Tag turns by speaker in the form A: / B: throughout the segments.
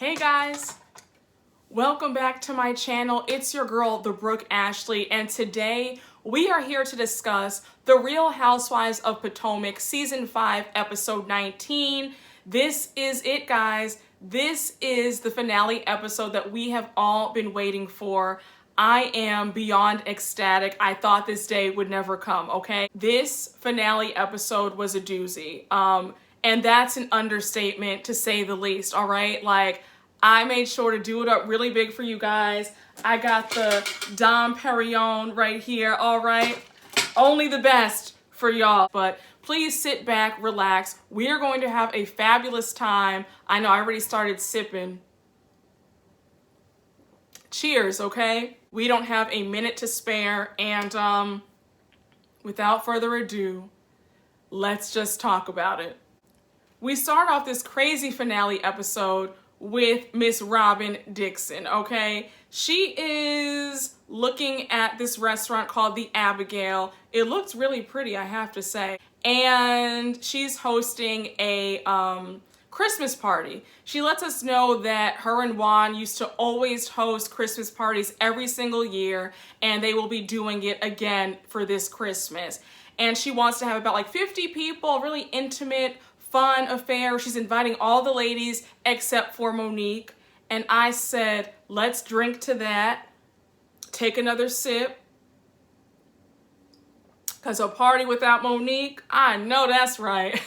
A: Hey guys, welcome back to my channel. It's your girl, the Brooke Ashley, and today we are here to discuss The Real Housewives of Potomac Season 5, Episode 19. This is it, guys. This is the finale episode that we have all been waiting for. I am beyond ecstatic. I thought this day would never come, okay? This finale episode was a doozy. And that's an understatement to say the least, all right? Like, I made sure to do it up really big for you guys. I got the Dom Perignon right here, all right? Only the best for y'all. But please sit back, relax. We are going to have a fabulous time. I know I already started sipping. Cheers, okay? We don't have a minute to spare. And without further ado, let's just talk about it. We start off this crazy finale episode with Miss Robyn Dixon, okay? She is looking at this restaurant called the Abigail. It looks really pretty, I have to say. And she's hosting a Christmas party. She lets us know that her and Juan used to always host Christmas parties every single year, and they will be doing it again for this Christmas. And she wants to have about like 50 people, really intimate, fun affair. She's inviting all the ladies except for Monique. And I said, let's drink to that. Take another sip. Because a party without Monique, I know that's right.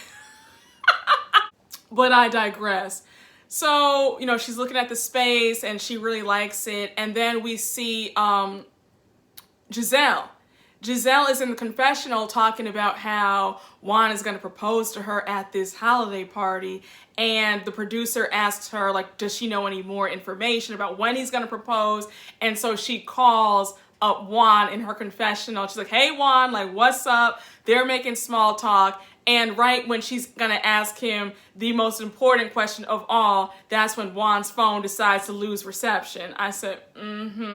A: But I digress. So, you know, she's looking at the space and she really likes it. And then we see Gizelle. Gizelle is in the confessional talking about how Juan is going to propose to her at this holiday party. And the producer asks her, like, does she know any more information about when he's going to propose? And so she calls up Juan in her confessional. She's like, hey, Juan, like, what's up? They're making small talk. And right when she's going to ask him the most important question of all, that's when Juan's phone decides to lose reception. I said,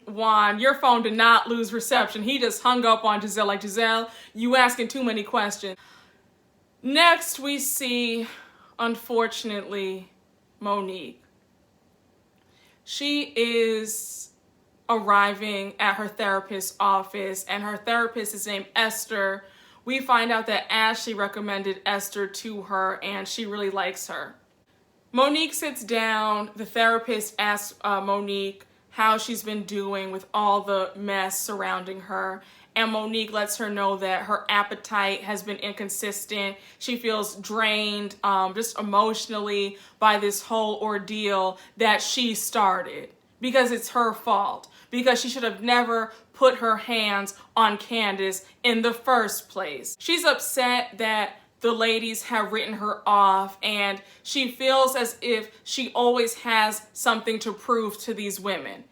A: Juan, your phone did not lose reception. He just hung up on Gizelle. Like, Gizelle, you asking too many questions. Next, we see, unfortunately, Monique. She is arriving at her therapist's office, and her therapist is named Esther. We find out that Ashley recommended Esther to her, and she really likes her. Monique sits down. The therapist asks Monique how she's been doing with all the mess surrounding her. And Monique lets her know that her appetite has been inconsistent. She feels drained just emotionally by this whole ordeal that she started. Because it's her fault. Because she should have never put her hands on Candiace in the first place. She's upset that the ladies have written her off, and she feels as if she always has something to prove to these women.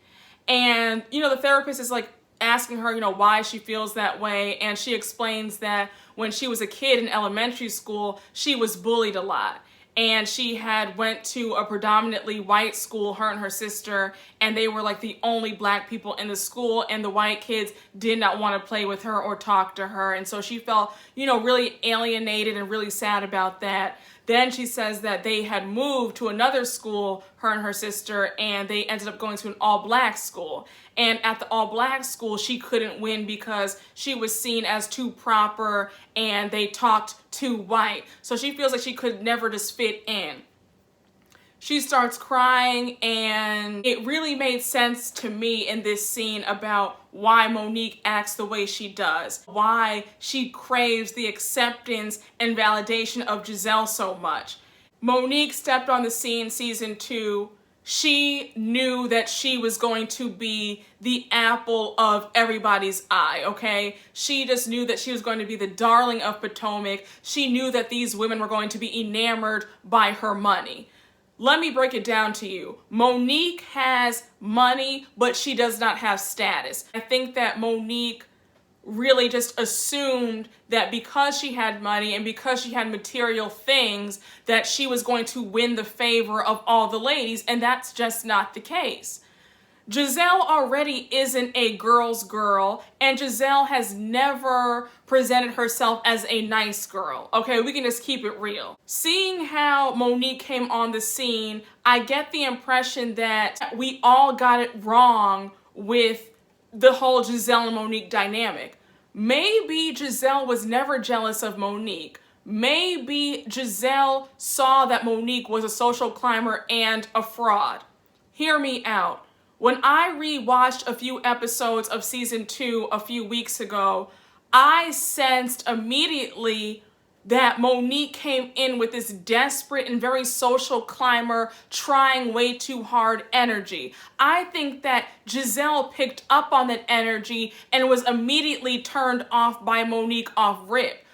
A: And, you know, the therapist is like asking her, you know, why she feels that way. And she explains that when she was a kid in elementary school, she was bullied a lot. And she had went to a predominantly white school, her and her sister, and they were like the only black people in the school, and the white kids did not want to play with her or talk to her. And so she felt, you know, really alienated and really sad about that. Then she says that they had moved to another school, her and her sister, and they ended up going to an all-black school. And at the all-black school, she couldn't win because she was seen as too proper and they talked too white. So she feels like she could never just fit in. She starts crying, and it really made sense to me in this scene about why Monique acts the way she does, why she craves the acceptance and validation of Gizelle so much. Monique stepped on the scene season 2. She knew that she was going to be the apple of everybody's eye, okay? She just knew that she was going to be the darling of Potomac. She knew that these women were going to be enamored by her money. Let me break it down to you. Monique has money, but she does not have status. I think that Monique really just assumed that because she had money and because she had material things, that she was going to win the favor of all the ladies, and that's just not the case. Gizelle already isn't a girl's girl, and Gizelle has never presented herself as a nice girl. Okay, we can just keep it real. Seeing how Monique came on the scene, I get the impression that we all got it wrong with the whole Gizelle and Monique dynamic. Maybe Gizelle was never jealous of Monique. Maybe Gizelle saw that Monique was a social climber and a fraud. Hear me out. When I rewatched a few episodes of season 2 a few weeks ago, I sensed immediately that Monique came in with this desperate and very social climber, trying way too hard energy. I think that Gizelle picked up on that energy and was immediately turned off by Monique off rip.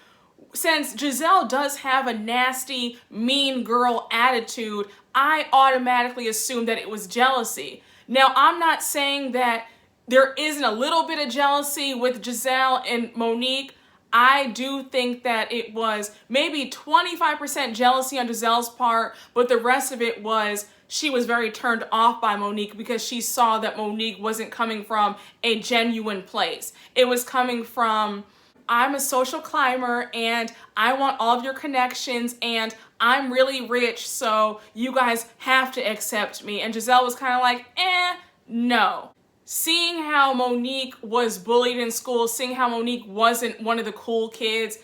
A: Since Gizelle does have a nasty, mean girl attitude, I automatically assumed that it was jealousy. Now, I'm not saying that there isn't a little bit of jealousy with Gizelle and Monique. I do think that it was maybe 25% jealousy on Gizelle's part, but the rest of it was she was very turned off by Monique because she saw that Monique wasn't coming from a genuine place. It was coming from, I'm a social climber and I want all of your connections and I'm really rich, so you guys have to accept me. And Gizelle was kind of like, no. Seeing how Monique was bullied in school, seeing how Monique wasn't one of the cool kids,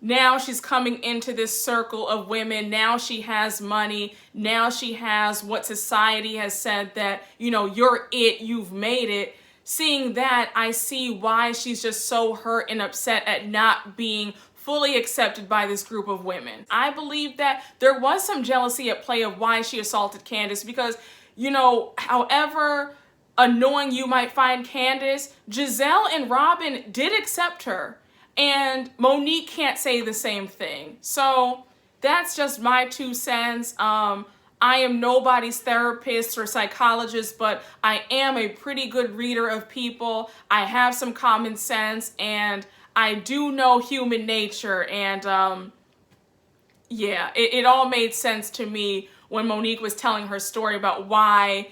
A: now she's coming into this circle of women. Now she has money. Now she has what society has said that, you know, you're it, you've made it. Seeing that, I see why she's just so hurt and upset at not being fully accepted by this group of women. I believe that there was some jealousy at play of why she assaulted Candiace because, you know, however annoying you might find Candiace, Gizelle and Robyn did accept her, and Monique can't say the same thing. So that's just my 2 cents. I am nobody's therapist or psychologist, but I am a pretty good reader of people. I have some common sense, and I do know human nature, and yeah, it all made sense to me when Monique was telling her story about why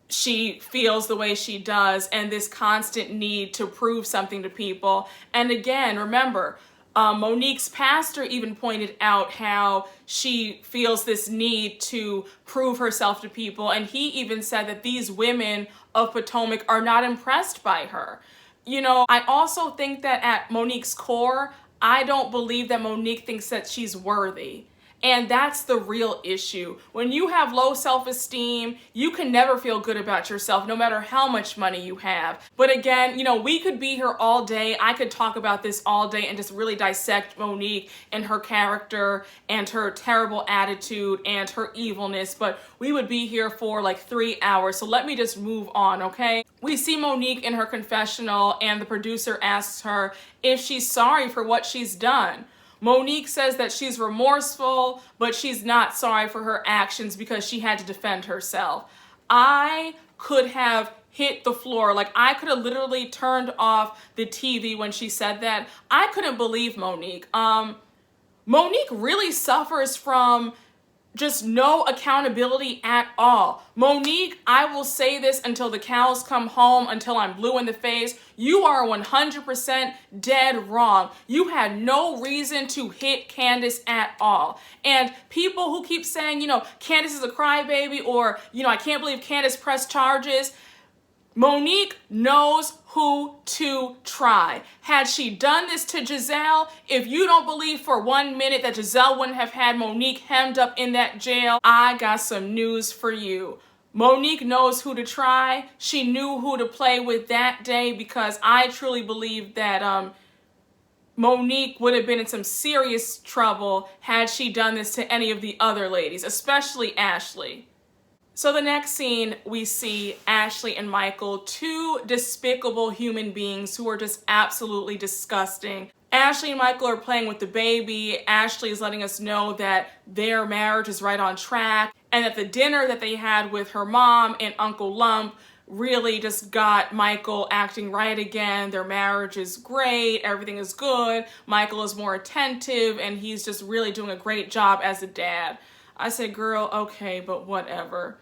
A: she feels the way she does and this constant need to prove something to people. And again, remember, Monique's pastor even pointed out how she feels this need to prove herself to people, and he even said that these women of Potomac are not impressed by her. You know, I also think that at Monique's core, I don't believe that Monique thinks that she's worthy. And that's the real issue. When you have low self-esteem, you can never feel good about yourself, no matter how much money you have. But again, you know, we could be here all day. I could talk about this all day and just really dissect Monique and her character and her terrible attitude and her evilness, but we would be here for like 3 hours. So let me just move on, okay? We see Monique in her confessional, and the producer asks her if she's sorry for what she's done. Monique says that she's remorseful, but she's not sorry for her actions because she had to defend herself. I could have hit the floor. Like, I could have literally turned off the TV when she said that. I couldn't believe Monique. Monique really suffers from just no accountability at all. Monique, I will say this until the cows come home, until I'm blue in the face, you are 100% dead wrong. You had no reason to hit Candiace at all. And people who keep saying, you know, Candiace is a crybaby, or, you know, I can't believe Candiace pressed charges. Monique knows who to try. Had she done this to Gizelle, if you don't believe for 1 minute that Gizelle wouldn't have had Monique hemmed up in that jail, I got some news for you. Monique knows who to try. She knew who to play with that day, because I truly believe that Monique would have been in some serious trouble had she done this to any of the other ladies, especially Ashley. So the next scene, we see Ashley and Michael, 2 despicable human beings who are just absolutely disgusting. Ashley and Michael are playing with the baby. Ashley is letting us know that their marriage is right on track, and that the dinner that they had with her mom and Uncle Lump really just got Michael acting right again. Their marriage is great. Everything is good. Michael is more attentive, and he's just really doing a great job as a dad. I said, girl, okay, but whatever.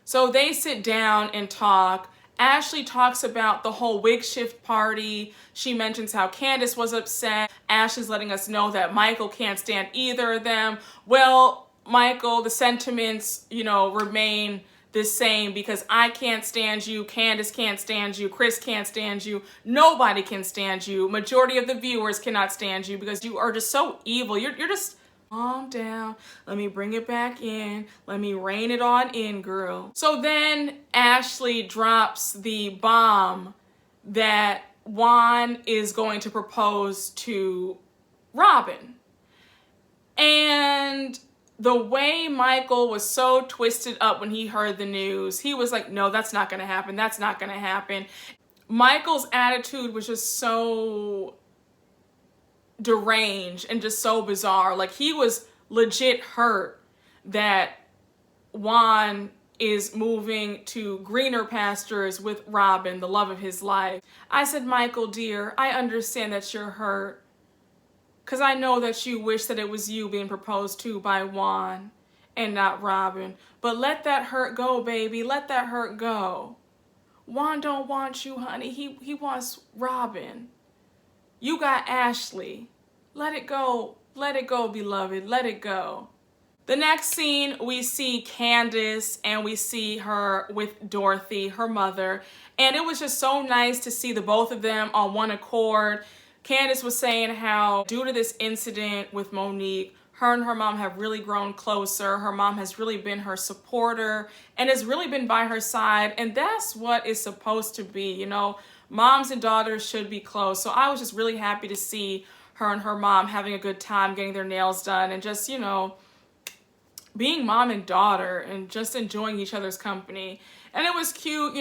A: So they sit down and talk. Ashley talks about the whole wig shift party. She mentions how Candiace was upset. Ashley's letting us know that Michael can't stand either of them. Well, Michael, the sentiments, remain the same, because I can't stand you, Candiace can't stand you, Chris can't stand you, nobody can stand you. Majority of the viewers cannot stand you because you are just so evil. You're just, calm down, let me bring it back in, let me rein it on in, girl. So then Ashley drops the bomb that Juan is going to propose to Robyn. And the way Michael was so twisted up when he heard the news, he was like, no, that's not gonna happen, that's not gonna happen. Michael's attitude was just so deranged and just so bizarre. Like, he was legit hurt that Juan is moving to greener pastures with Robyn, the love of his life. I said, Michael, dear, I understand that you're hurt, because I know that you wish that it was you being proposed to by Juan and not Robyn. But let that hurt go, baby. Let that hurt go. Juan don't want you, honey. He wants Robyn. You got Ashley. Let it go. Let it go, beloved. Let it go. The next scene, we see Candiace, and we see her with Dorothy, her mother. And it was just so nice to see the both of them on one accord. Candiace was saying how, due to this incident with Monique, her and her mom have really grown closer. Her mom has really been her supporter and has really been by her side. And that's what it's supposed to be. Moms and daughters should be close. So I was just really happy to see her and her mom having a good time, getting their nails done, and just, being mom and daughter and just enjoying each other's company. And it was cute,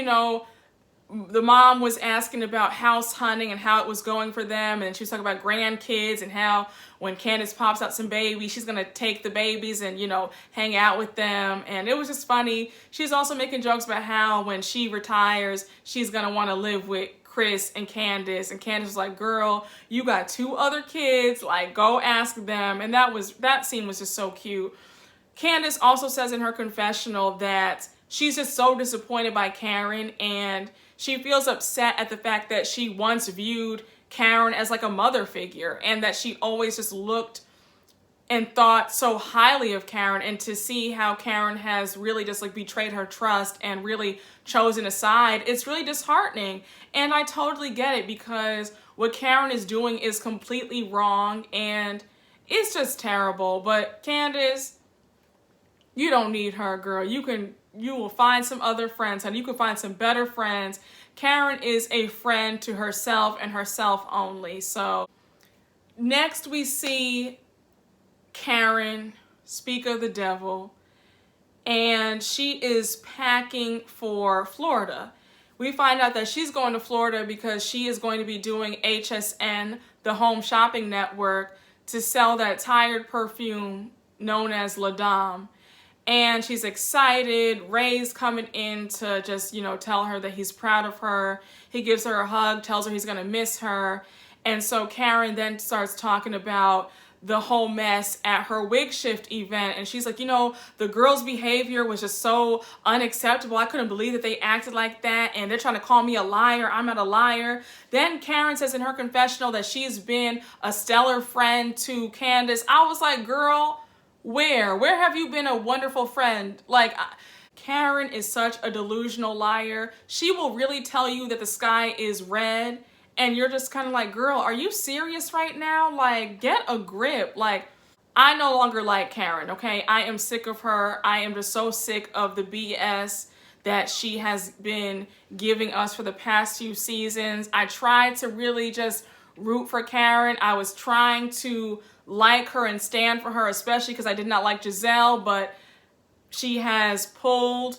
A: the mom was asking about house hunting and how it was going for them, and she was talking about grandkids and how when Candiace pops out some babies, she's gonna take the babies and hang out with them. And it was just funny. She's also making jokes about how when she retires, she's gonna want to live with Chris and Candiace, and Candiace was like, girl, you got 2 other kids, like, go ask them. And that scene was just so cute. Candiace also says in her confessional that she's just so disappointed by Karen, and she feels upset at the fact that she once viewed Karen as like a mother figure, and that she always just looked and thought so highly of Karen, and to see how Karen has really just like betrayed her trust and really chosen a side, it's really disheartening. And I totally get it, because what Karen is doing is completely wrong and it's just terrible. But Candiace, you don't need her, girl. You will find some other friends, and you can find some better friends. Karen is a friend to herself and herself only. So next we see Karen, speak of the devil, and she is packing for Florida. We find out that she's going to Florida because she is going to be doing HSN, the home shopping network, to sell that tired perfume known as La Dame. And she's excited. Ray's coming in to just, tell her that he's proud of her. He gives her a hug, tells her he's going to miss her. And so Karen then starts talking about the whole mess at her wig shift event. And she's like, the girls' behavior was just so unacceptable. I couldn't believe that they acted like that. And they're trying to call me a liar. I'm not a liar. Then Karen says in her confessional that she's been a stellar friend to Candiace. I was like, girl, where have you been a wonderful friend? Like, Karen is such a delusional liar. She will really tell you that the sky is red, and you're just kind of like, girl, are you serious right now? Like, get a grip. Like, I no longer like Karen, okay? I am sick of her. I am just so sick of the BS that she has been giving us for the past few seasons. I tried to really just root for Karen. I was trying to like her and stand for her, especially because I did not like Gizelle, but she has pulled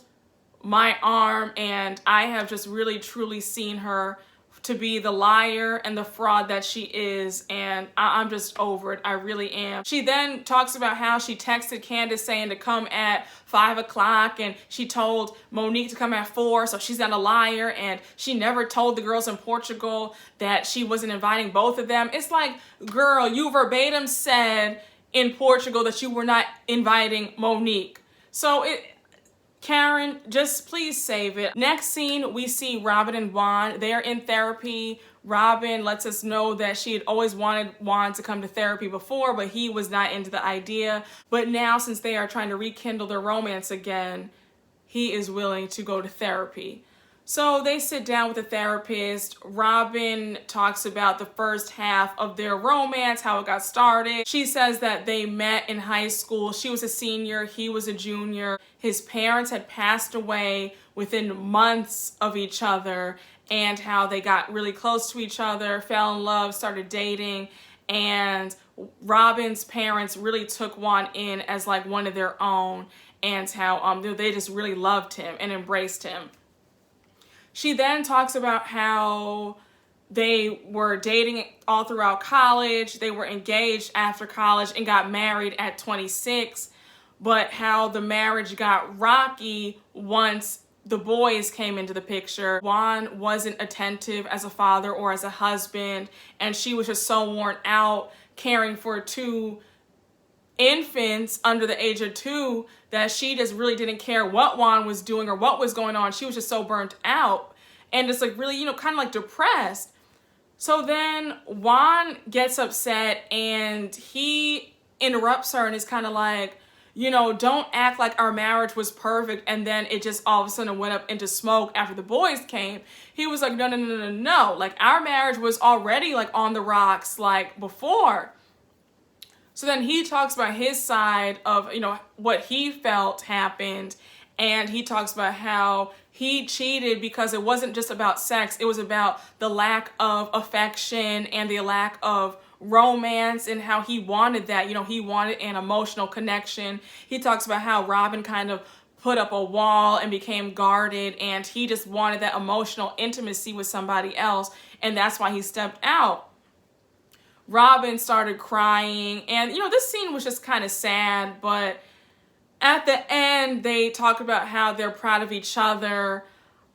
A: my arm, and I have just really truly seen her to be the liar and the fraud that she is, and I'm just over it. I really am. She then talks about how she texted Candiace saying to come at 5 o'clock, and she told Monique to come at 4, so she's not a liar, and she never told the girls in Portugal that she wasn't inviting both of them. It's like, girl, you verbatim said in Portugal that you were not inviting Monique. So Karen, just please save it. Next scene, we see Robyn and Juan. They are in therapy. Robyn lets us know that she had always wanted Juan to come to therapy before, but he was not into the idea. But now, since they are trying to rekindle their romance again, he is willing to go to therapy. So they sit down with the therapist. Robyn talks about the first half of their romance, how it got started. She says that they met in high school. She was a senior, he was a junior. His parents had passed away within months of each other, and how they got really close to each other, fell in love, started dating, and Robyn's parents really took Juan in as like one of their own, and how they just really loved him and embraced him. She then talks about how they were dating all throughout college, they were engaged after college and got married at 26, but how the marriage got rocky once the boys came into the picture. Juan wasn't attentive as a father or as a husband, and she was just so worn out caring for two infants under the age of 2 that she just really didn't care what Juan was doing or what was going on. She was just so burnt out and just like really, kind of like depressed. So then Juan gets upset and he interrupts her and is kind of like, don't act like our marriage was perfect and then it just all of a sudden went up into smoke after the boys came. He was like, no. Like, our marriage was already like on the rocks like before. So then he talks about his side of, what he felt happened. And he talks about how he cheated because it wasn't just about sex. It was about the lack of affection and the lack of romance, and how he wanted that. He wanted an emotional connection. He talks about how Robyn kind of put up a wall and became guarded, and he just wanted that emotional intimacy with somebody else. And that's why he stepped out. Robyn started crying, and this scene was just kind of sad, but at the end they talk about how they're proud of each other.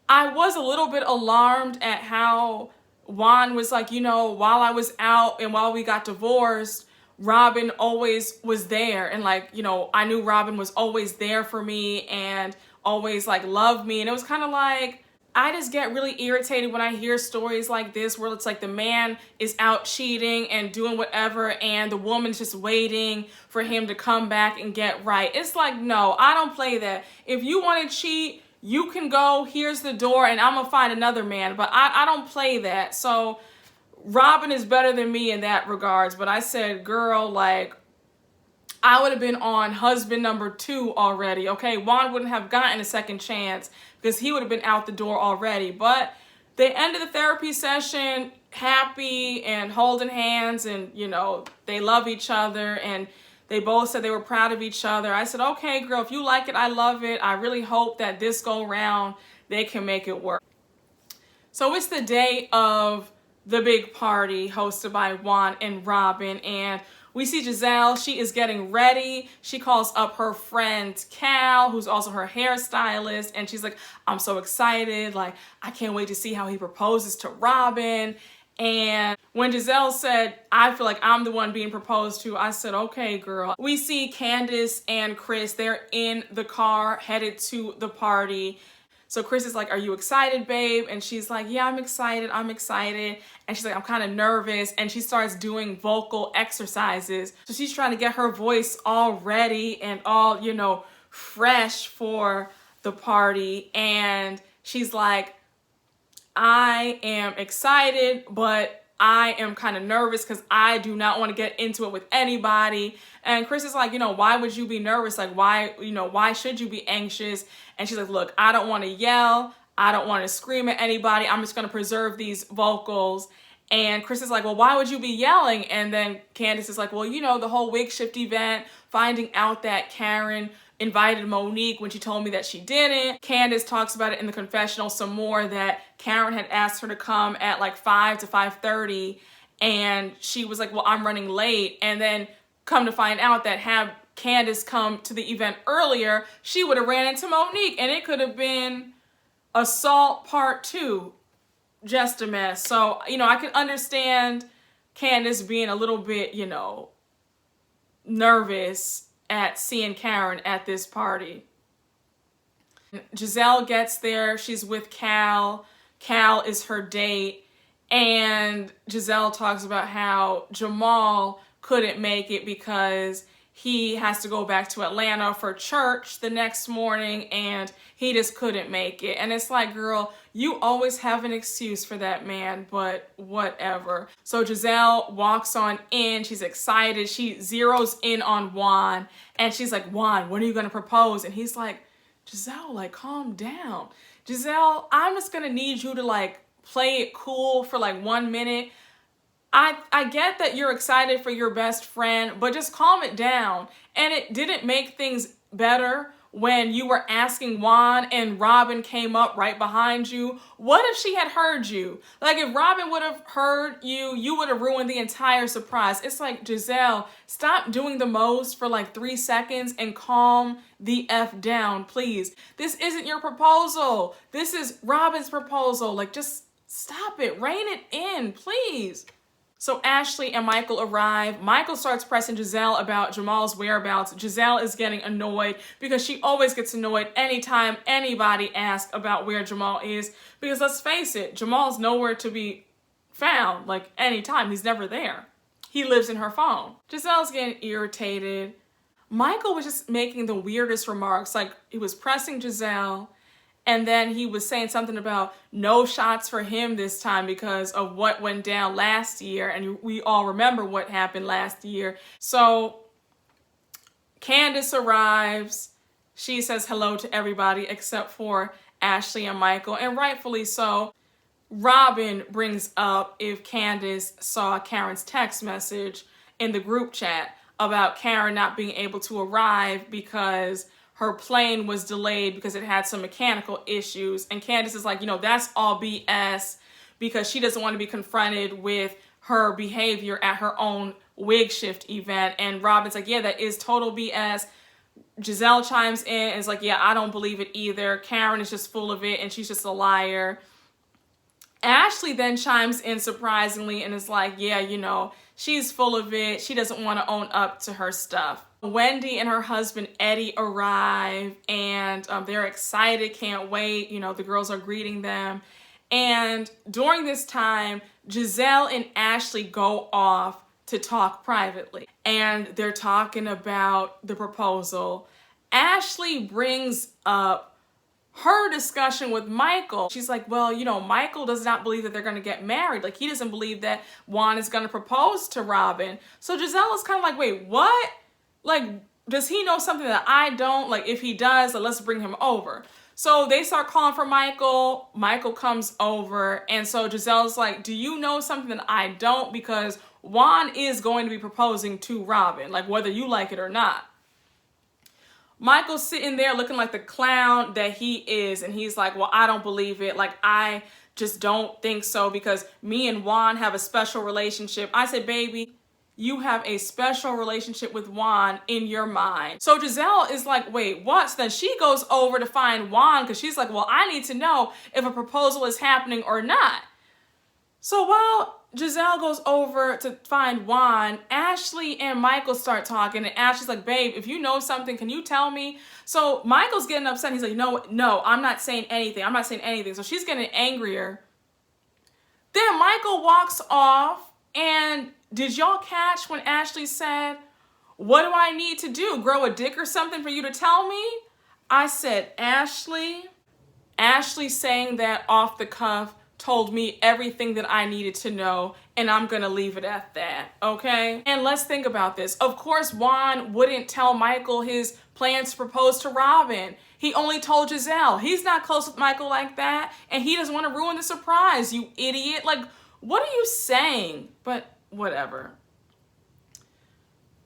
A: I was a little bit alarmed at how Juan was like, while I was out and while we got divorced, Robyn always was there, and like, I knew Robyn was always there for me and always like loved me. And it was kind of like, I just get really irritated when I hear stories like this where it's like the man is out cheating and doing whatever and the woman's just waiting for him to come back and get right. It's like, no, I don't play that. If you want to cheat, you can go, here's the door, and I'm gonna find another man. But I don't play that. So Robyn is better than me in that regards. But I said, girl, like, I would have been on husband number 2 already, okay? Juan wouldn't have gotten a second chance because he would have been out the door already. But they ended the therapy session happy and holding hands, and, they love each other, and they both said they were proud of each other. I said, okay, girl, if you like it, I love it. I really hope that this go round, they can make it work. So it's the day of the big party hosted by Juan and Robyn, and we see Gizelle. She is getting ready. She calls up her friend Cal, who's also her hairstylist, and she's like, I'm so excited. Like, I can't wait to see how he proposes to Robyn. And when Gizelle said, I feel like I'm the one being proposed to, I said, okay, girl. We see Candiace and Chris. They're in the car headed to the party. So Chris is like, are you excited, babe? And she's like, yeah, I'm excited. And she's like, I'm kind of nervous. And she starts doing vocal exercises. So she's trying to get her voice all ready and all, fresh for the party. And she's like, I am excited, but I am kind of nervous because I do not want to get into it with anybody. And Chris is like, why would you be nervous? Like, why should you be anxious? And she's like, look, I don't want to yell. I don't want to scream at anybody. I'm just going to preserve these vocals. And Chris is like, well, why would you be yelling? And then Candiace is like, well, the whole wig shift event, finding out that Karen invited Monique when she told me that she didn't. Candiace talks about it in the confessional some more, that Karen had asked her to come at like 5 to 5:30, and she was like, well, I'm running late. And then come to find out that had Candiace come to the event earlier, she would have ran into Monique, and it could have been assault part 2. Just a mess. So, I can understand Candiace being a little bit, nervous at seeing Karen at this party. Gizelle gets there. She's with Cal. Cal is her date. And Gizelle talks about how Jamal couldn't make it because he has to go back to Atlanta for church the next morning and he just couldn't make it. And it's like, girl, you always have an excuse for that man, but whatever. So Gizelle walks on in. She's excited. She zeroes in on Juan and she's like, Juan, when are you going to propose? And he's like, Gizelle, like, calm down. Gizelle, I'm just going to need you to like play it cool for like 1 minute. I get that you're excited for your best friend, but just calm it down. And it didn't make things better when you were asking Juan and Robyn came up right behind you. What if she had heard you? Like if Robyn would have heard you, you would have ruined the entire surprise. It's like, Gizelle, stop doing the most for like 3 seconds and calm the F down, please. This isn't your proposal. This is Robyn's proposal. Like just stop it, rein it in, please. So Ashley and Michael arrive. Michael starts pressing Gizelle about Jamal's whereabouts. Gizelle is getting annoyed because she always gets annoyed anytime anybody asks about where Jamal is. Because let's face it, Jamal's nowhere to be found, like anytime. He's never there. He lives in her phone. Giselle's getting irritated. Michael was just making the weirdest remarks. Like he was pressing Gizelle. And then he was saying something about no shots for him this time because of what went down last year. And we all remember what happened last year. So Candiace arrives. She says hello to everybody except for Ashley and Michael. And rightfully so. Robyn brings up if Candiace saw Karen's text message in the group chat about Karen not being able to arrive because her plane was delayed because it had some mechanical issues. And Candiace is like, you know, that's all BS because she doesn't want to be confronted with her behavior at her own wig shift event. And Robyn's like, yeah, that is total BS. Gizelle chimes in and is like, yeah, I don't believe it either. Karen is just full of it and she's just a liar. Ashley then chimes in surprisingly and is like, yeah, you know, she's full of it. She doesn't want to own up to her stuff. Wendy and her husband Eddie arrive and they're excited, can't wait. You know, the girls are greeting them. And during this time, Gizelle and Ashley go off to talk privately. And they're talking about the proposal. Ashley brings up her discussion with Michael. She's like, well, you know, Michael does not believe that they're going to get married. Like, he doesn't believe that Juan is going to propose to Robyn. So Gizelle is kind of like, wait, what? Like, does he know something that I don't? Like, if he does, then let's bring him over. So they start calling for Michael. Michael comes over. And so Giselle's like, do you know something that I don't? Because Juan is going to be proposing to Robyn, like whether you like it or not. Michael's sitting there looking like the clown that he is. And he's like, well, I don't believe it. Like, I just don't think so because me and Juan have a special relationship. I said, baby, you have a special relationship with Juan in your mind. So Gizelle is like, wait, what? So then she goes over to find Juan because she's like, well, I need to know if a proposal is happening or not. So while Gizelle goes over to find Juan, Ashley and Michael start talking, and Ashley's like, babe, if you know something, can you tell me? So Michael's getting upset. He's like, no, I'm not saying anything. I'm not saying anything. So she's getting angrier. Then Michael walks off, and did y'all catch when Ashley said, what do I need to do? Grow a dick or something for you to tell me? I said, Ashley saying that off the cuff told me everything that I needed to know, and I'm gonna leave it at that, okay? And let's think about this. Of course, Juan wouldn't tell Michael his plans to propose to Robyn. He only told Gizelle. He's not close with Michael like that, and he doesn't want to ruin the surprise, you idiot. Like, what are you saying? But whatever.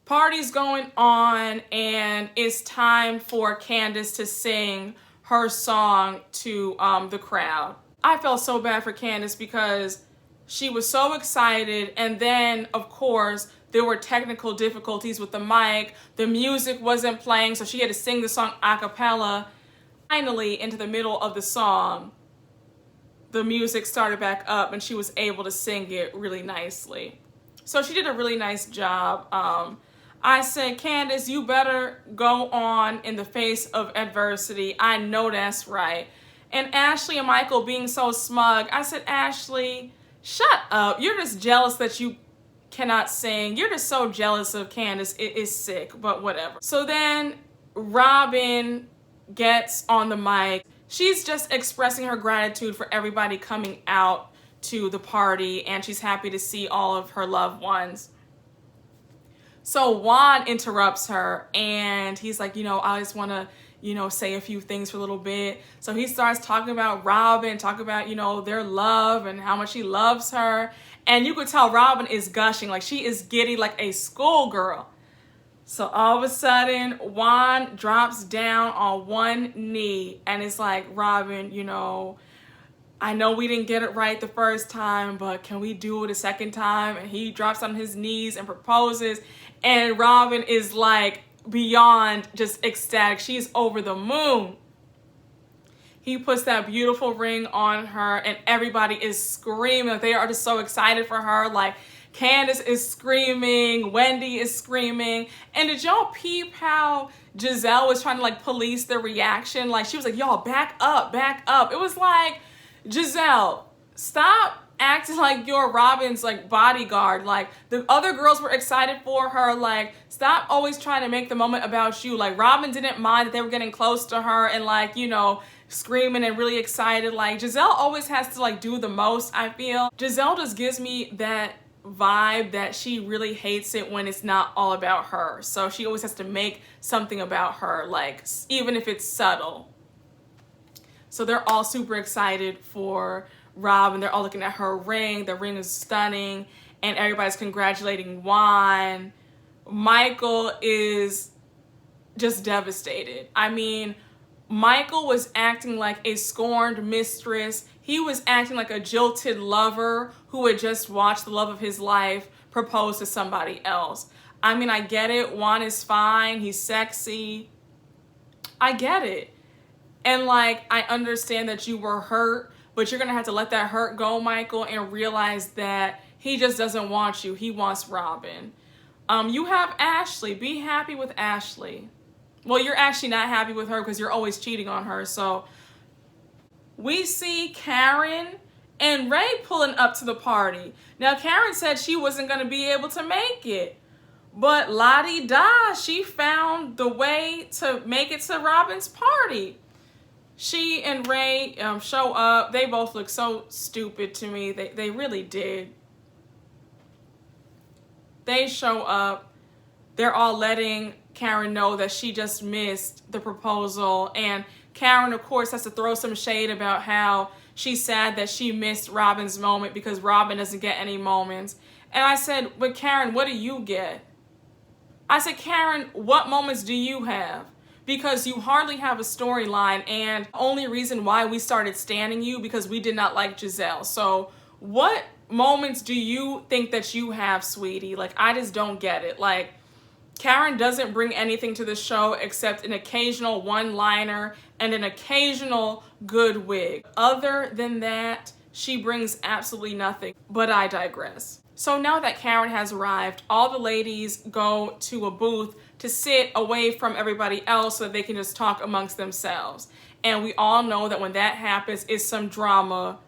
A: Party's going on, and it's time for Candiace to sing her song to the crowd. I felt so bad for Candiace because she was so excited, and then, of course, there were technical difficulties with the mic. The music wasn't playing, so she had to sing the song a cappella. Finally, into the middle of the song, the music started back up, and she was able to sing it really nicely. So she did a really nice job. I said, Candiace, you better go on in the face of adversity. I know that's right. And Ashley and Michael being so smug, I said, Ashley, shut up. You're just jealous that you cannot sing. You're just so jealous of Candiace. It is sick, but whatever. So then Robyn gets on the mic. She's just expressing her gratitude for everybody coming out to the party, and she's happy to see all of her loved ones. So Juan interrupts her, and he's like, I just want to, say a few things for a little bit. So he starts talking about Robyn, talk about, their love and how much he loves her. And you could tell Robyn is gushing, like she is giddy like a schoolgirl. So all of a sudden, Juan drops down on one knee, and it's like, Robyn, I know we didn't get it right the first time, but can we do it a second time? And he drops on his knees and proposes. And Robyn is like beyond just ecstatic. She's over the moon. He puts that beautiful ring on her, and everybody is screaming. They are just so excited for her. Like Candiace is screaming, Wendy is screaming. And did y'all peep how Gizelle was trying to like police the reaction? Like she was like, y'all back up, back up. It was like, Gizelle, stop acting like you're Robyn's like bodyguard. Like the other girls were excited for her. Like stop always trying to make the moment about you. Like Robyn didn't mind that they were getting close to her and like, screaming and really excited. Like Gizelle always has to like do the most, I feel. Gizelle just gives me that vibe that she really hates it when it's not all about her. So she always has to make something about her, like even if it's subtle. So they're all super excited for Robyn. They're all looking at her ring. The ring is stunning. And everybody's congratulating Juan. Michael is just devastated. I mean, Michael was acting like a scorned mistress. He was acting like a jilted lover who had just watched the love of his life propose to somebody else. I mean, I get it. Juan is fine. He's sexy. I get it. And like, I understand that you were hurt, but you're going to have to let that hurt go, Michael, and realize that he just doesn't want you. He wants Robyn. You have Ashley. Be happy with Ashley. Well, you're actually not happy with her because you're always cheating on her. So we see Karen and Ray pulling up to the party. Now, Karen said she wasn't going to be able to make it. But la-di-da, she found the way to make it to Robyn's party. She and Ray show up. They both look so stupid to me. They really did. They show up. They're all letting Karen know that she just missed the proposal. And Karen, of course, has to throw some shade about how she's sad that she missed Robyn's moment because Robyn doesn't get any moments. And I said, but Karen, what do you get? I said, Karen, what moments do you have? Because you hardly have a storyline, and the only reason why we started standing you because we did not like Gizelle. So what moments do you think that you have, sweetie? Like, I just don't get it. Like, Karen doesn't bring anything to the show except an occasional one-liner and an occasional good wig. Other than that, she brings absolutely nothing, but I digress. So now that Karen has arrived, all the ladies go to a booth to sit away from everybody else so that they can just talk amongst themselves. And we all know that when that happens, it's some drama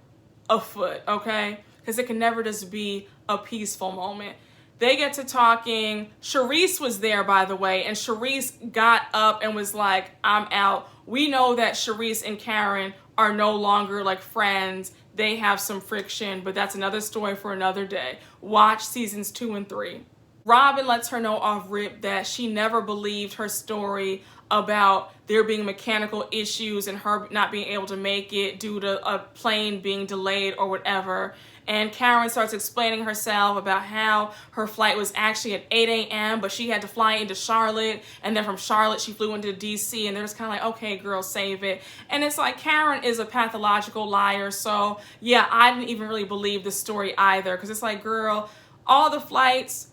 A: afoot, okay? Because it can never just be a peaceful moment. They get to talking. Charisse was there, by the way, and Charisse got up and was like, I'm out. We know that Charisse and Karen are no longer like friends. They have some friction, but that's another story for another day. Watch seasons 2 and 3. Robyn lets her know off rip that she never believed her story about there being mechanical issues and her not being able to make it due to a plane being delayed or whatever. And Karen starts explaining herself about how her flight was actually at 8 a.m., but she had to fly into Charlotte, and then from Charlotte she flew into DC, and they're just kind of like, okay, girl, save it. And it's like, Karen is a pathological liar, so yeah, I didn't even really believe the story either, because it's like, girl, all the flights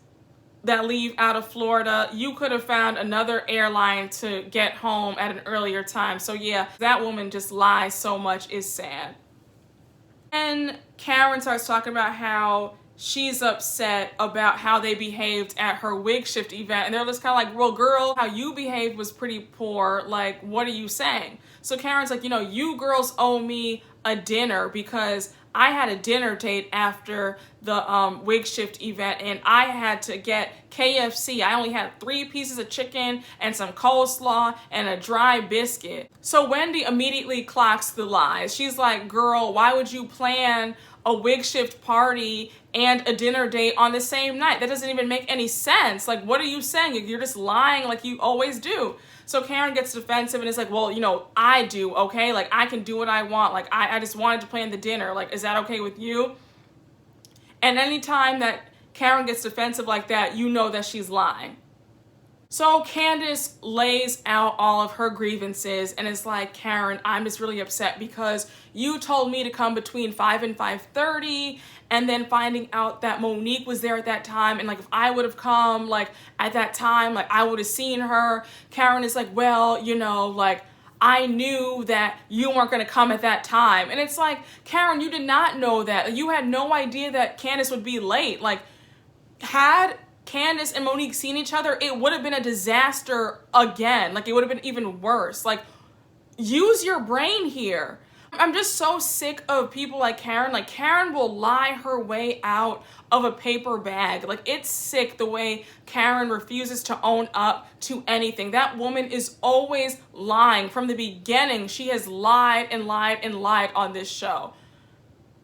A: that leave out of Florida, you could have found another airline to get home at an earlier time. So yeah, that woman just lies so much is sad. And Karen starts talking about how she's upset about how they behaved at her wig shift event. And they're just kind of like, well, girl, how you behaved was pretty poor. Like, what are you saying? So Karen's like, you know, you girls owe me a dinner because I had a dinner date after the wig shift event and I had to get KFC. I only had 3 pieces of chicken and some coleslaw and a dry biscuit. So Wendy immediately clocks the lies. She's like, girl, why would you plan a wig shift party and a dinner date on the same night? That doesn't even make any sense. Like, what are you saying? You're just lying like you always do. So Karen gets defensive and is like, well, you know, I do, okay? Like, I can do what I want. Like, I just wanted to plan the dinner. Like, is that okay with you? And anytime that Karen gets defensive like that, you know that she's lying. So Candiace lays out all of her grievances and is like, Karen, I'm just really upset because you told me to come between 5 and 5:30, and then finding out that Monique was there at that time, and like if I would have come like at that time, like I would have seen her. Karen is like, well, you know, like I knew that you weren't going to come at that time. And it's like, Karen, you did not know that. You had no idea that Candiace would be late. Like, had Candiace and Monique seen each other, it would have been a disaster again. Like, it would have been even worse. Like, use your brain here. I'm just so sick of people like Karen. Like, Karen will lie her way out of a paper bag. Like, it's sick the way Karen refuses to own up to anything. That woman is always lying. From the beginning, she has lied and lied and lied on this show.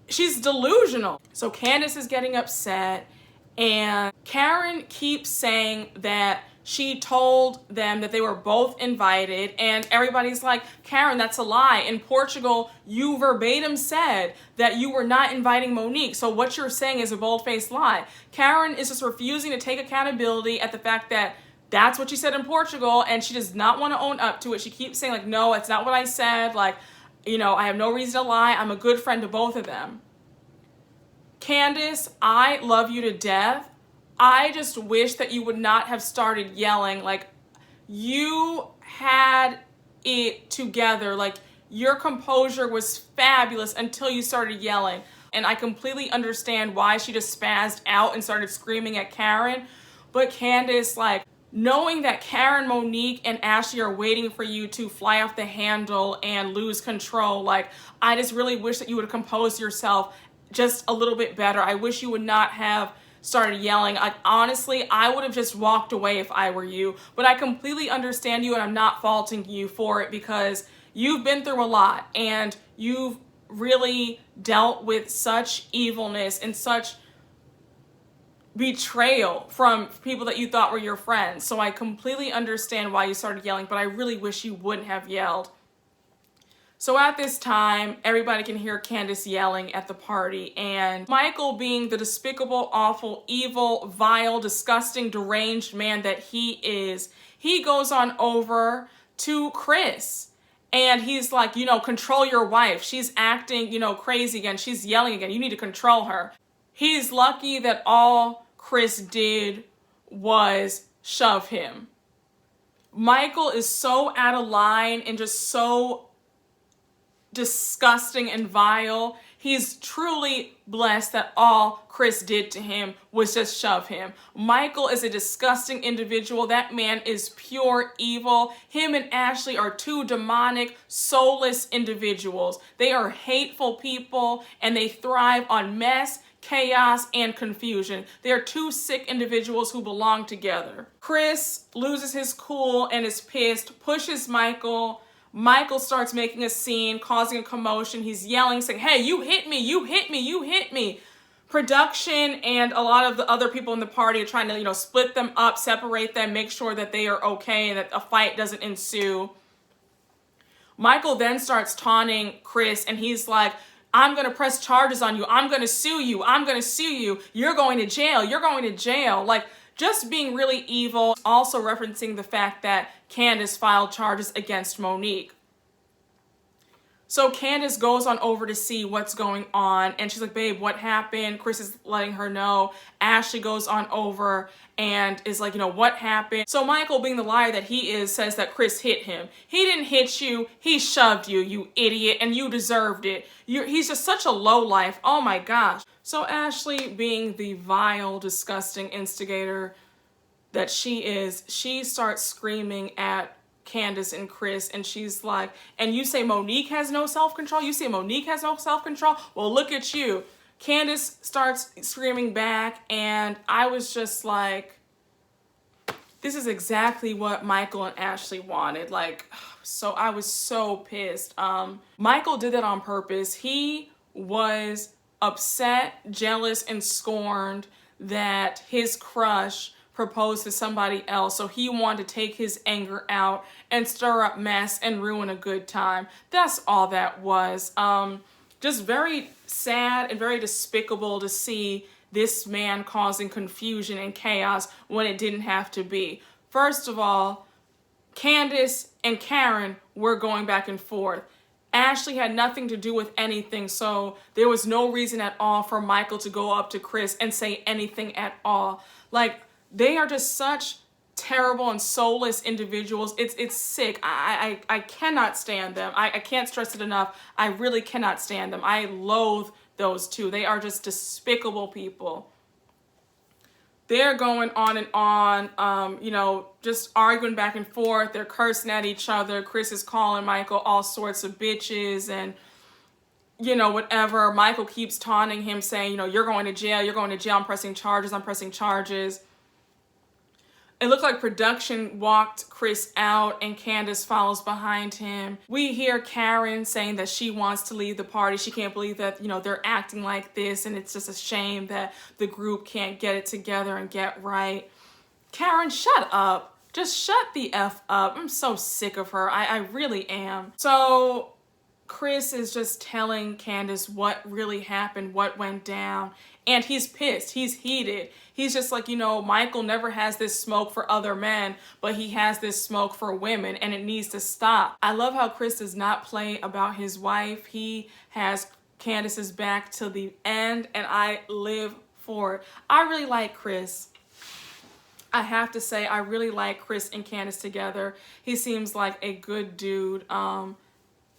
A: She's delusional. So Candiace is getting upset, and Karen keeps saying that she told them that they were both invited, and everybody's like, Karen, that's a lie. In Portugal, you verbatim said that you were not inviting Monique. So what you're saying is a bold-faced lie. Karen is just refusing to take accountability at the fact that that's what she said in Portugal, and she does not want to own up to it. She keeps saying like, no, it's not what I said. Like, you know, I have no reason to lie. I'm a good friend to both of them. Candiace, I love you to death. I just wish that you would not have started yelling. Like, you had it together. Like, your composure was fabulous until you started yelling. And I completely understand why she just spazzed out and started screaming at Karen. But Candiace, like, knowing that Karen, Monique, and Ashley are waiting for you to fly off the handle and lose control, like, I just really wish that you would have composed yourself just a little bit better. I wish you would not have started yelling. Like, honestly, I would have just walked away if I were you. But I completely understand you, and I'm not faulting you for it because you've been through a lot and you've really dealt with such evilness and such betrayal from people that you thought were your friends. So I completely understand why you started yelling, but I really wish you wouldn't have yelled. So at this time, everybody can hear Candiace yelling at the party, and Michael, being the despicable, awful, evil, vile, disgusting, deranged man that he is, he goes on over to Chris, and he's like, you know, control your wife. She's acting, you know, crazy again. She's yelling again. You need to control her. He's lucky that all Chris did was shove him. Michael is so out of line and just so disgusting and vile. He's truly blessed that all Chris did to him was just shove him. Michael is a disgusting individual. That man is pure evil. Him and Ashley are two demonic, soulless individuals. They are hateful people, and they thrive on mess, chaos, and confusion. They are two sick individuals who belong together. Chris loses his cool and is pissed, pushes Michael. Michael starts making a scene, causing a commotion. He's yelling, saying, hey, you hit me, you hit me, you hit me. Production and a lot of the other people in the party are trying to, you know, split them up, separate them, make sure that they are okay and that a fight doesn't ensue. Michael then starts taunting Chris, and he's like, I'm going to press charges on you. I'm going to sue you. I'm going to sue you. You're going to jail. You're going to jail. Like, just being really evil. Also referencing the fact that Candiace filed charges against Monique. So Candiace goes on over to see what's going on, and she's like, babe, what happened? Chris is letting her know. Ashley goes on over and is like, what happened? So Michael, being the liar that he is, says that Chris hit him. He didn't hit you, he shoved you, you idiot, and you deserved it. He's just such a lowlife. Oh my gosh. So Ashley, being the vile, disgusting instigator that she is, she starts screaming at Candiace and Chris, and she's like, and you say Monique has no self-control? You say Monique has no self-control? Well, look at you. Candiace starts screaming back, and I was just like, this is exactly what Michael and Ashley wanted. Like, so I was so pissed. Michael did that on purpose. He was upset, jealous, and scorned that his crush proposed to somebody else, so he wanted to take his anger out and stir up mess and ruin a good time. That's all that was. Just very sad and very despicable to see this man causing confusion and chaos when it didn't have to be. First of all, Candiace and Karen were going back and forth. Ashley had nothing to do with anything, so there was no reason at all for Michael to go up to Chris and say anything at all. Like, they are just such terrible and soulless individuals. It's sick. I cannot stand them. I can't stress it enough. I really cannot stand them. I loathe those two. They are just despicable people. They're going on and on, just arguing back and forth. They're cursing at each other. Chris is calling Michael all sorts of bitches and, whatever. Michael keeps taunting him, saying, you're going to jail. You're going to jail. I'm pressing charges. It looked like production walked Chris out and Candiace follows behind him. We hear Karen saying that she wants to leave the party. She can't believe that, they're acting like this, and it's just a shame that the group can't get it together and get right. Karen, shut up. Just shut the F up. I'm so sick of her. I really am. So Chris is just telling Candiace what really happened, what went down, and he's pissed. He's heated. He's just like, Michael never has this smoke for other men, but he has this smoke for women, and it needs to stop. I love how Chris does not play about his wife. He has Candiace's back to the end, and I live for it. I really like Chris. I have to say, I really like Chris and Candiace together. He seems like a good dude. I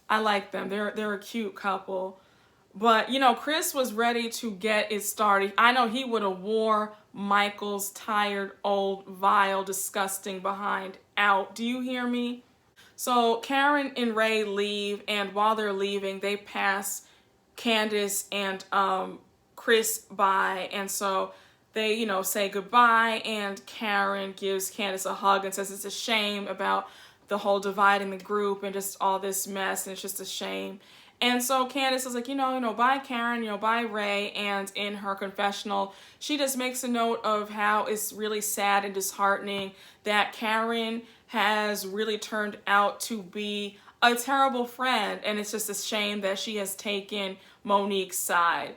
A: like them. They're a cute couple. But, Chris was ready to get it started. I know he would have wore Michael's tired, old, vile, disgusting behind out. Do you hear me? So Karen and Ray leave, and while they're leaving, they pass Candiace and Chris by. And so they, say goodbye, and Karen gives Candiace a hug and says it's a shame about the whole dividing the group and just all this mess, and it's just a shame. And so Candiace is like, bye Karen, bye Ray. And in her confessional, she just makes a note of how it's really sad and disheartening that Karen has really turned out to be a terrible friend. And it's just a shame that she has taken Monique's side.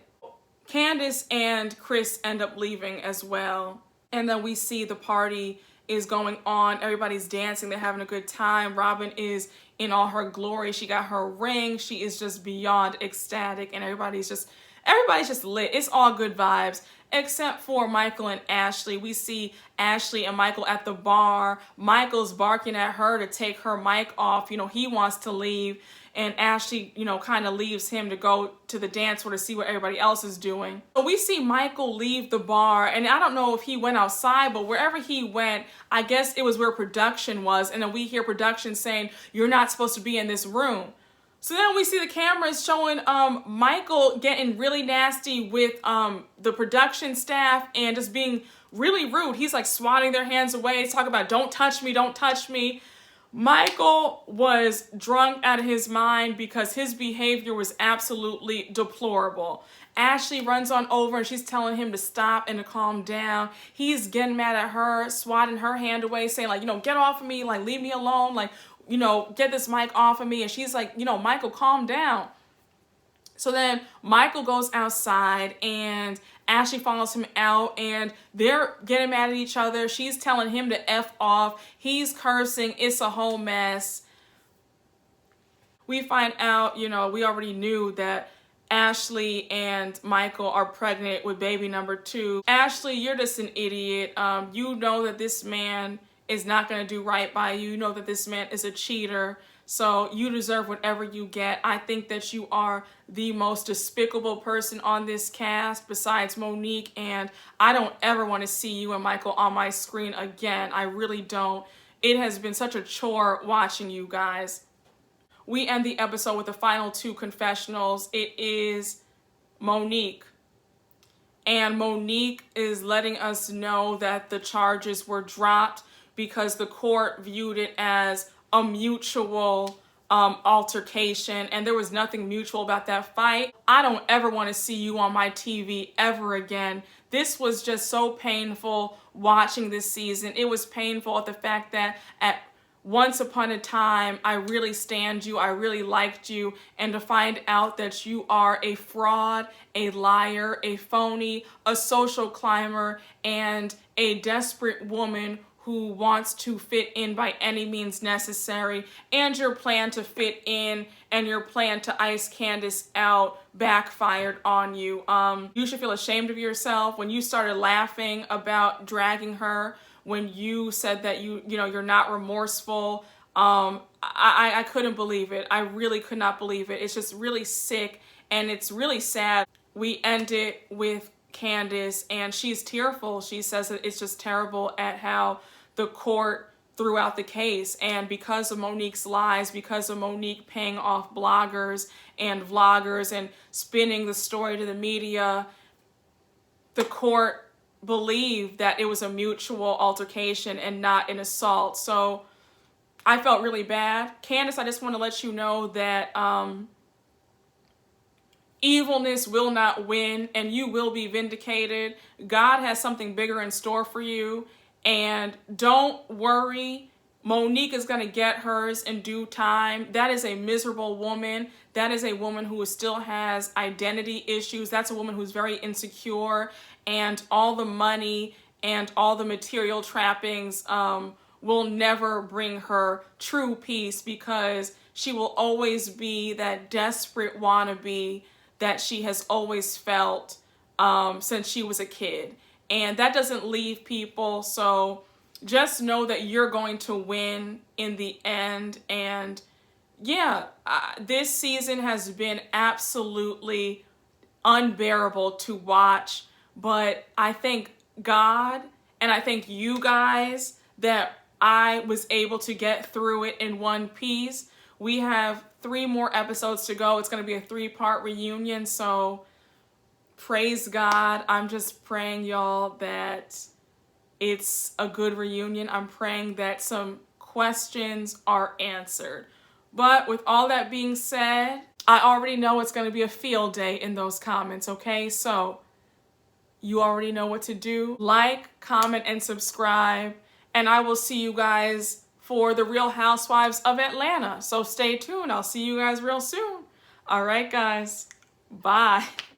A: Candiace and Chris end up leaving as well. And then we see the party is going on. Everybody's dancing. They're having a good time. Robyn is in all her glory. She got her ring. She is just beyond ecstatic, and everybody's just lit. It's all good vibes, except for Michael and Ashley. We see Ashley and Michael at the bar. Michael's barking at her to take her mic off. He wants to leave, and Ashley, kind of leaves him to go to the dance floor to see what everybody else is doing. So we see Michael leave the bar, and I don't know if he went outside, but wherever he went, I guess it was where production was, and then we hear production saying, you're not supposed to be in this room. So then we see the cameras showing Michael getting really nasty with the production staff and just being really rude. He's like swatting their hands away. He's talking about, don't touch me, don't touch me. Michael was drunk out of his mind because his behavior was absolutely deplorable. Ashley runs on over and she's telling him to stop and to calm down. He's getting mad at her, swatting her hand away, saying like, get off of me, like leave me alone, like, get this mic off of me. And she's like, Michael, calm down. So then Michael goes outside and Ashley follows him out, and they're getting mad at each other. She's telling him to F off. He's cursing. It's a whole mess. We find out, you know, we already knew that Ashley and Michael are pregnant with baby number 2. Ashley, you're just an idiot. You know that this man is not going to do right by you. You know that this man is a cheater. So you deserve whatever you get. I think that you are the most despicable person on this cast besides Monique. And I don't ever want to see you and Michael on my screen again. I really don't. It has been such a chore watching you guys. We end the episode with the final 2 confessionals. It is Monique. And Monique is letting us know that the charges were dropped because the court viewed it as a mutual altercation, and there was nothing mutual about that fight. I don't ever want to see you on my TV ever again. This was just so painful watching this season. It was painful at the fact that once upon a time, I really stand you, I really liked you, and to find out that you are a fraud, a liar, a phony, a social climber, and a desperate woman who wants to fit in by any means necessary, and your plan to fit in and your plan to ice Candiace out backfired on you. You should feel ashamed of yourself when you started laughing about dragging her, when you said that you're not remorseful. I couldn't believe it. I really could not believe it. It's just really sick and it's really sad. We end it with Candiace and she's tearful. She says that it's just terrible at how the court threw out the case, and because of Monique's lies, because of Monique paying off bloggers and vloggers and spinning the story to the media, the court believed that it was a mutual altercation and not an assault. So I felt really bad. Candiace, I just want to let you know that evilness will not win and you will be vindicated. God has something bigger in store for you. And don't worry, Monique is going to get hers in due time. That is a miserable woman. That is a woman who still has identity issues. That's a woman who's very insecure, and all the money and all the material trappings will never bring her true peace, because she will always be that desperate wannabe that she has always felt since she was a kid. And that doesn't leave people. So just know that you're going to win in the end. And yeah, this season has been absolutely unbearable to watch. But I thank God and I thank you guys that I was able to get through it in one piece. We have 3 more episodes to go. It's going to be a 3-part reunion. So praise God. I'm just praying, y'all, that it's a good reunion. I'm praying that some questions are answered. But with all that being said, I already know it's going to be a field day in those comments, okay? So you already know what to do. Like, comment, and subscribe. And I will see you guys for the Real Housewives of Atlanta. So stay tuned. I'll see you guys real soon. All right, guys. Bye.